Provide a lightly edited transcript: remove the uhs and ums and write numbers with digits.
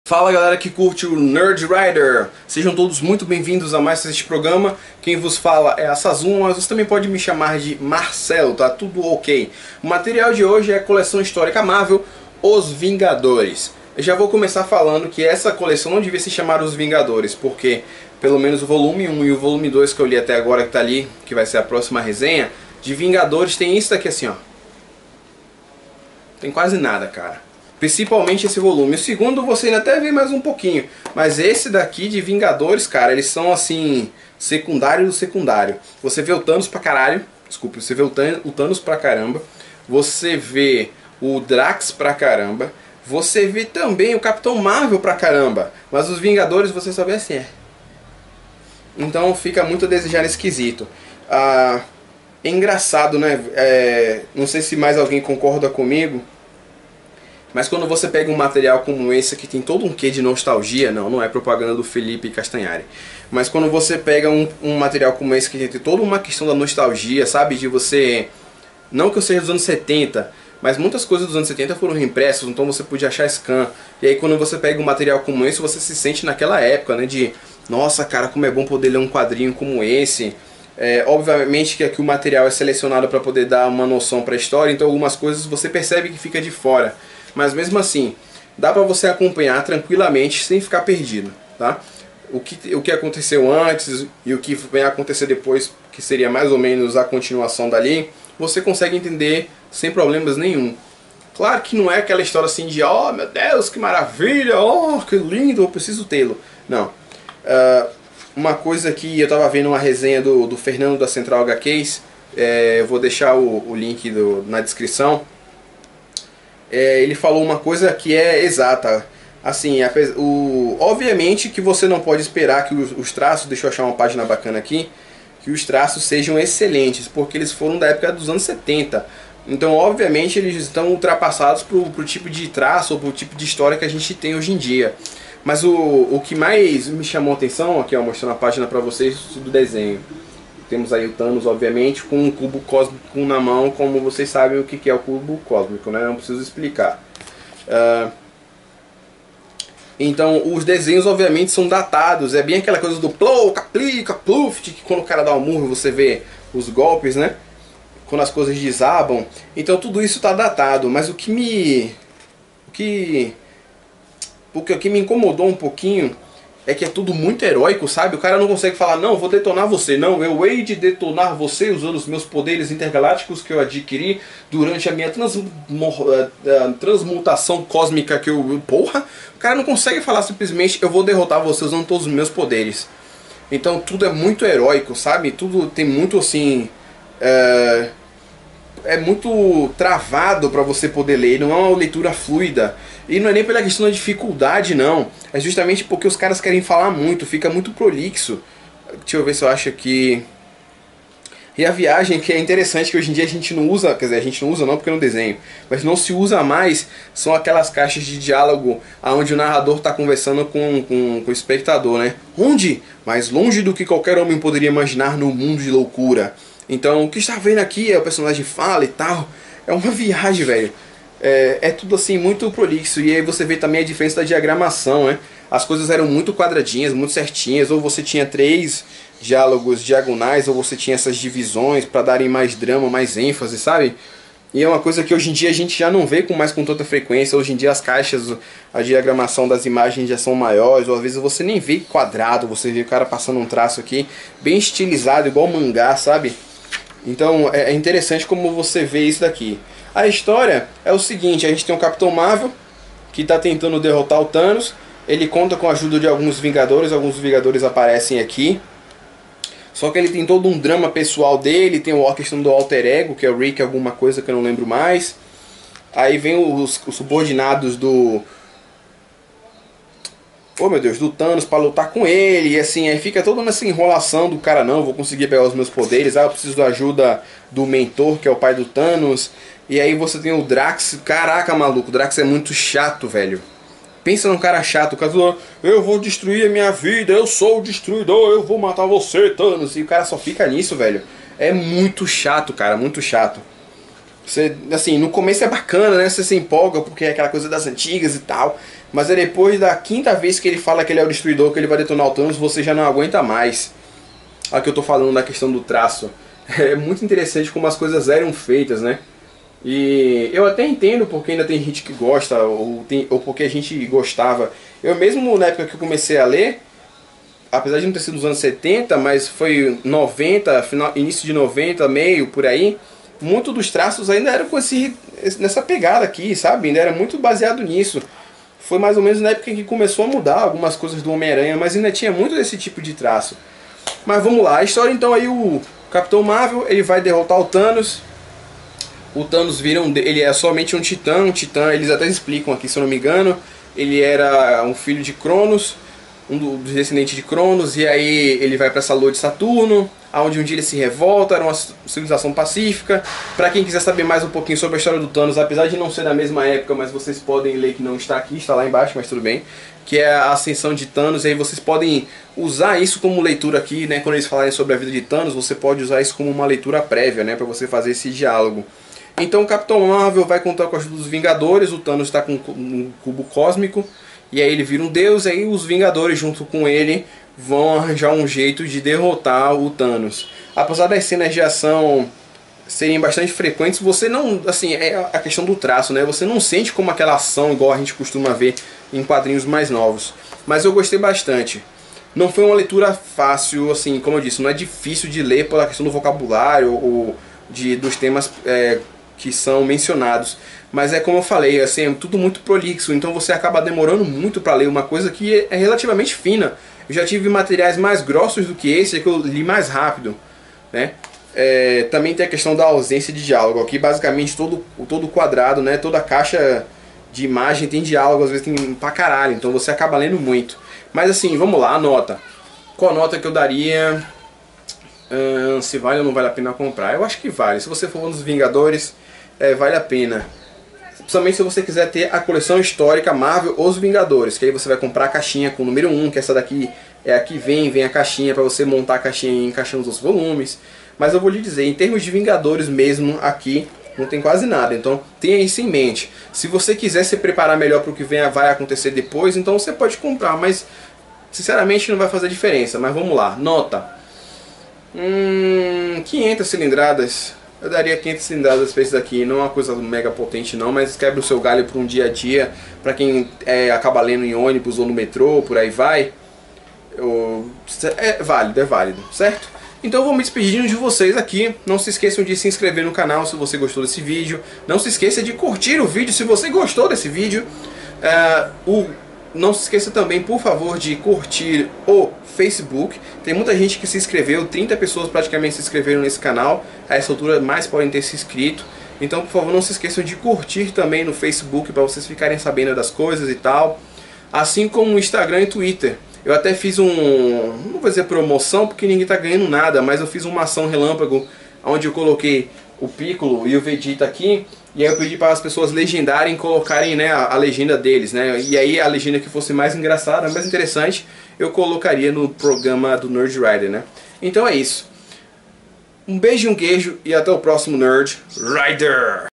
Fala galera que curte o Nerd Rider, sejam todos muito bem-vindos a mais este programa. Quem vos fala é a Sazuma, mas você também pode me chamar de Marcelo, tá tudo ok. O material de hoje é a coleção histórica Marvel, Os Vingadores. Eu já vou começar falando que essa coleção não devia se chamar Os Vingadores, porque pelo menos o volume 1 e o volume 2 que eu li até agora, que tá ali, que vai ser a próxima resenha, de Vingadores tem isso daqui assim ó. Tem quase nada, cara. Principalmente esse volume. O segundo você ainda até vê mais um pouquinho. Mas esse daqui de Vingadores, cara, eles são assim, secundário do secundário. Você vê o Thanos pra caralho. Desculpa, você vê o Thanos pra caramba. Você vê o Drax pra caramba. Você vê também o Capitão Marvel pra caramba. Mas os Vingadores você só vê assim, é. Então fica muito a desejar esquisito. É engraçado, né? Não sei se mais alguém concorda comigo. Mas quando você pega um material como esse que tem todo um quê de nostalgia, não é propaganda do Felipe Castanhari, mas quando você pega um material como esse que tem toda uma questão da nostalgia, sabe, de você, não que eu seja dos anos 70, mas muitas coisas dos anos 70 foram reimpressas, então você podia achar scan, e aí quando você pega um material como esse, você se sente naquela época, né, de, nossa cara, como é bom poder ler um quadrinho como esse. Obviamente que aqui o material é selecionado para poder dar uma noção para a história, então algumas coisas você percebe que fica de fora. Mas mesmo assim, dá pra você acompanhar tranquilamente sem ficar perdido, tá? O que aconteceu antes e o que vai acontecer depois, que seria mais ou menos a continuação dali, você consegue entender sem problemas nenhum. Claro que não é aquela história assim de, oh meu Deus, que maravilha, oh que lindo, eu preciso tê-lo. Não. Uma coisa que eu tava vendo uma resenha do Fernando da Central HQs, eu vou deixar o link na descrição. Ele falou uma coisa que é exata. Assim, obviamente que você não pode esperar que os traços, deixa eu achar uma página bacana aqui, que os traços sejam excelentes, porque eles foram da época dos anos 70. Então, obviamente, eles estão ultrapassados pro tipo de traço ou pro tipo de história que a gente tem hoje em dia. Mas o que mais me chamou a atenção, aqui ó, mostrando a página pra vocês do desenho. Temos aí o Thanos, obviamente, com um cubo cósmico na mão, como vocês sabem o que é o cubo cósmico, né? Não preciso explicar. Então, os desenhos, obviamente, são datados. É bem aquela coisa do plow, caplica, pluft, que quando o cara dá um murro, você vê os golpes, né? Quando as coisas desabam. Então, tudo isso está datado. Mas o que me incomodou um pouquinho é que é tudo muito heróico, sabe? O cara não consegue falar, não, vou detonar você. Não, eu hei de detonar você usando os meus poderes intergalácticos que eu adquiri durante a minha transmutação cósmica que eu... Porra! O cara não consegue falar simplesmente, eu vou derrotar você usando todos os meus poderes. Então tudo é muito heróico, sabe? Tudo tem muito assim... É muito travado para você poder ler, não é uma leitura fluida. E não é nem pela questão da dificuldade, não. É justamente porque os caras querem falar muito, fica muito prolixo. Deixa eu ver se eu acho aqui. E a viagem, que é interessante, que hoje em dia a gente não usa, quer dizer, a gente não usa não porque é no desenho, mas não se usa mais, são aquelas caixas de diálogo onde o narrador está conversando com o espectador, né? Onde? Mais longe do que qualquer homem poderia imaginar no mundo de loucura. Então, o que está vendo aqui é o personagem fala e tal. É uma viagem, velho. É tudo assim, muito prolixo. E aí você vê também a diferença da diagramação, né? As coisas eram muito quadradinhas, muito certinhas. Ou você tinha 3 diálogos diagonais, ou você tinha essas divisões para darem mais drama, mais ênfase, sabe? E é uma coisa que hoje em dia a gente já não vê com tanta frequência. Hoje em dia as caixas, a diagramação das imagens já são maiores, ou às vezes você nem vê quadrado, você vê o cara passando um traço aqui, bem estilizado, igual mangá, sabe? Então é interessante como você vê isso daqui. A história é o seguinte, a gente tem um Capitão Marvel que está tentando derrotar o Thanos. Ele conta com a ajuda de alguns Vingadores aparecem aqui. Só que ele tem todo um drama pessoal dele, tem a questão do alter ego, que é o Rick alguma coisa que eu não lembro mais. Aí vem os subordinados do... Oh meu Deus, do Thanos para lutar com ele, e assim, aí fica toda nessa enrolação do cara, não, vou conseguir pegar os meus poderes, eu preciso da ajuda do mentor, que é o pai do Thanos, e aí você tem o Drax, caraca maluco, o Drax é muito chato, velho. Pensa num cara chato, o cara falou, eu vou destruir a minha vida, eu sou o destruidor, eu vou matar você, Thanos, e o cara só fica nisso, velho. É muito chato, cara, muito chato. Você, assim, no começo é bacana, né? Você se empolga porque é aquela coisa das antigas e tal. Mas é depois da quinta vez que ele fala que ele é o destruidor, que ele vai detonar o Thanos, você já não aguenta mais. Olha que eu tô falando da questão do traço. É muito interessante como as coisas eram feitas, né? E eu até entendo porque ainda tem gente que gosta, ou porque a gente gostava. Eu mesmo, na época que eu comecei a ler, apesar de não ter sido nos anos 70, mas foi 90, final, início de 90, meio, por aí, muito dos traços ainda eram com nessa pegada aqui, sabe? Ainda era muito baseado nisso. Foi mais ou menos na época que começou a mudar algumas coisas do Homem-Aranha, mas ainda tinha muito desse tipo de traço. Mas vamos lá, a história então aí, o Capitão Marvel, ele vai derrotar o Thanos. O Thanos ele é somente um titã, eles até explicam aqui, se eu não me engano, ele era um filho de Cronos, dos descendentes de Cronos, e aí ele vai para essa lua de Saturno, onde um dia ele se revolta, era uma civilização pacífica. Para quem quiser saber mais um pouquinho sobre a história do Thanos, apesar de não ser da mesma época, mas vocês podem ler que não está aqui, está lá embaixo, mas tudo bem, que é a ascensão de Thanos, e aí vocês podem usar isso como leitura aqui, né, quando eles falarem sobre a vida de Thanos, você pode usar isso como uma leitura prévia, né, para você fazer esse diálogo. Então o Capitão Marvel vai contar com a ajuda dos Vingadores, o Thanos está com um cubo cósmico, e aí ele vira um deus, e aí os Vingadores junto com ele vão arranjar um jeito de derrotar o Thanos. Apesar das cenas de ação serem bastante frequentes, você não, assim, é a questão do traço, né? Você não sente como aquela ação igual a gente costuma ver em quadrinhos mais novos. Mas eu gostei bastante. Não foi uma leitura fácil, assim, como eu disse, não é difícil de ler pela questão do vocabulário ou dos temas que são mencionados. Mas é como eu falei, assim, é tudo muito prolixo, então você acaba demorando muito para ler uma coisa que é relativamente fina. Eu já tive materiais mais grossos do que esse, que eu li mais rápido, né? Também tem a questão da ausência de diálogo. Aqui basicamente todo quadrado, né? Toda caixa de imagem tem diálogo, às vezes tem pra caralho, então você acaba lendo muito. Mas assim, vamos lá, a nota. Qual a nota que eu daria? Se vale ou não vale a pena comprar? Eu acho que vale. Se você for um dos Vingadores, vale a pena. Principalmente se você quiser ter a coleção histórica Marvel Os Vingadores, que aí você vai comprar a caixinha com o número 1, que essa daqui é a que vem a caixinha para você montar a caixinha e encaixar nos outros volumes. Mas eu vou lhe dizer, em termos de Vingadores mesmo, aqui não tem quase nada, então tenha isso em mente. Se você quiser se preparar melhor para o que vai acontecer depois, então você pode comprar, mas sinceramente não vai fazer diferença. Mas vamos lá, nota. 500 cilindradas. Eu daria 500 cilindradas para esse daqui. Não é uma coisa mega potente não, mas quebra o seu galho para um dia a dia. Para quem acaba lendo em ônibus ou no metrô, por aí vai. É válido, certo? Então eu vou me despedindo de vocês aqui. Não se esqueçam de se inscrever no canal se você gostou desse vídeo. Não se esqueça de curtir o vídeo se você gostou desse vídeo. Não se esqueça também, por favor, de curtir o Facebook. Tem muita gente que se inscreveu, 30 pessoas praticamente se inscreveram nesse canal. A essa altura mais podem ter se inscrito. Então, por favor, não se esqueçam de curtir também no Facebook para vocês ficarem sabendo das coisas e tal. Assim como no Instagram e Twitter. Eu até fiz não vou dizer promoção porque ninguém está ganhando nada, mas eu fiz uma ação relâmpago onde eu coloquei o Piccolo e o Vegeta aqui. E aí eu pedi para as pessoas legendarem, colocarem, né, a legenda deles, né? E aí a legenda que fosse mais engraçada, mais interessante, eu colocaria no programa do Nerd Rider, né? Então é isso. Um beijo e um queijo e até o próximo Nerd Rider!